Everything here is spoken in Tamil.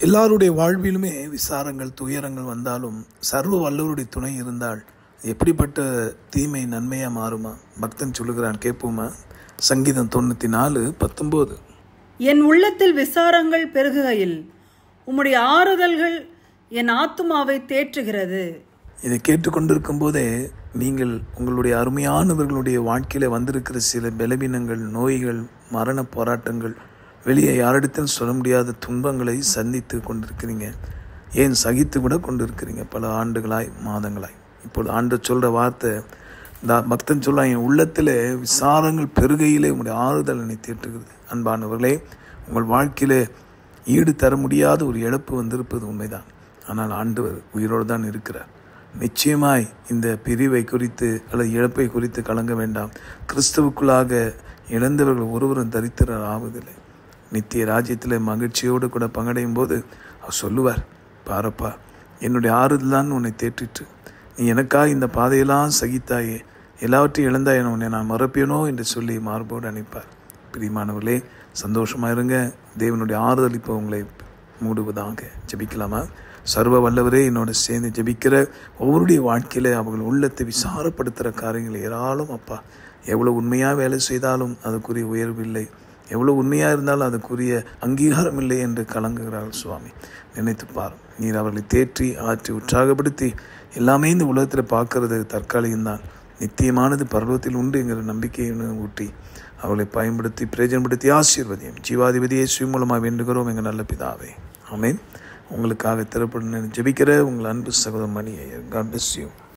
எல்லாருடைய வாழ்விலுமே விசாரங்கள் துயரங்கள் வந்தாலும் சர்வ வல்லவருடைய துணை இருந்தால் எப்படிப்பட்ட தீமை நன்மையாக மாறுமா? பக்தன் சொல்லுகிறான், கேட்போமா? சங்கீதம் 94:19. என் உள்ளத்தில் விசாரங்கள் பெருகுகையில் உம்முடைய ஆறுதல்கள் என் ஆத்துமாவை தேற்றுகிறது. இதை கேட்டுக்கொண்டிருக்கும் போதே நீங்கள் உங்களுடைய அருமையானவர்களுடைய வாழ்க்கையில் வந்திருக்கிற சில பலவீனங்கள், நோய்கள், மரண போராட்டங்கள், வெளியே யாரிடத்திலும் சொல்ல முடியாத துன்பங்களை சந்தித்து கொண்டிருக்கிறீங்க. ஏன் சகித்து கூட கொண்டிருக்கிறீங்க பல ஆண்டுகளாய், மாதங்களாய். இப்பொழுது ஆண்டு சொல்கிற வார்த்தை, இந்த பக்தன் சொல்ல, என் உள்ளத்தில் விசாரங்கள் பெருகையிலே உங்களுடைய ஆறுதல் என்னை தேற்றுகிறது. அன்பானவர்களே, உங்கள் வாழ்க்கையில் ஈடு தர முடியாத ஒரு இழப்பு வந்திருப்பது உண்மைதான். ஆனால் ஆண்டவர் உயிரோடு தான் இருக்கிறார். நிச்சயமாய் இந்த பிரிவை குறித்து அல்லது இழப்பை குறித்து கலங்க வேண்டாம். கிறிஸ்துவுக்குள்ளாக இழந்தவர்கள் ஒருவரும் தரித்திரர் ஆவதில்லை. நித்திய ராஜ்யத்தில் மகிழ்ச்சியோடு கூட பங்கடையும் போது அவர் சொல்லுவார், பாரப்பா, என்னுடைய ஆறுதல் தான் உன்னை தேற்றிற்று. நீ எனக்காக இந்த பாதையெல்லாம் சகித்தாயே, எல்லாவற்றையும் இழந்தாய், உன்னை நான் மறப்பேனோ என்று சொல்லி மார்போடு அணைப்பார். பிரியமானவர்களே, சந்தோஷமாக இருங்க. தேவனுடைய ஆறுதல் இப்போ உங்களை மூடுவதாக. ஜெபிக்கலாமா? சர்வ வல்லவரே, என்னோட சேர்ந்து ஜெபிக்கிற ஒவ்வொருடைய வாழ்க்கையில் அவர்கள் உள்ளத்தை விசாரப்படுத்துகிற காரியங்கள் ஏராளம் அப்பா. எவ்வளோ உண்மையாக வேலை செய்தாலும் அதுக்குரிய உயர்வு இல்லை, எவ்வளோ உண்மையாக இருந்தாலும் அதுக்குரிய அங்கீகாரம் இல்லை என்று கலங்குகிறார்கள். சுவாமி, நினைத்து பாரும். நீர் அவர்களை தேற்றி ஆற்றி உற்சாகப்படுத்தி எல்லாமே இந்த உலகத்தில் பார்க்கறது தற்காலிகம்தான், நித்தியமானது பர்வத்தில் உண்டு என்கிற நம்பிக்கையை ஊட்டி அவர்களை பயன்படுத்தி பிரயோஜனப்படுத்தி ஆசீர்வதியும். ஜீவாதிபதி இயேசு மூலமாக வேண்டுகிறோம் எங்கள் நல்ல பிதாவே, ஆமென். உங்களுக்காக திறப்பட ஜெபிக்கிற உங்கள் அன்பு சகோதரன் மணி ஐயர். God bless you.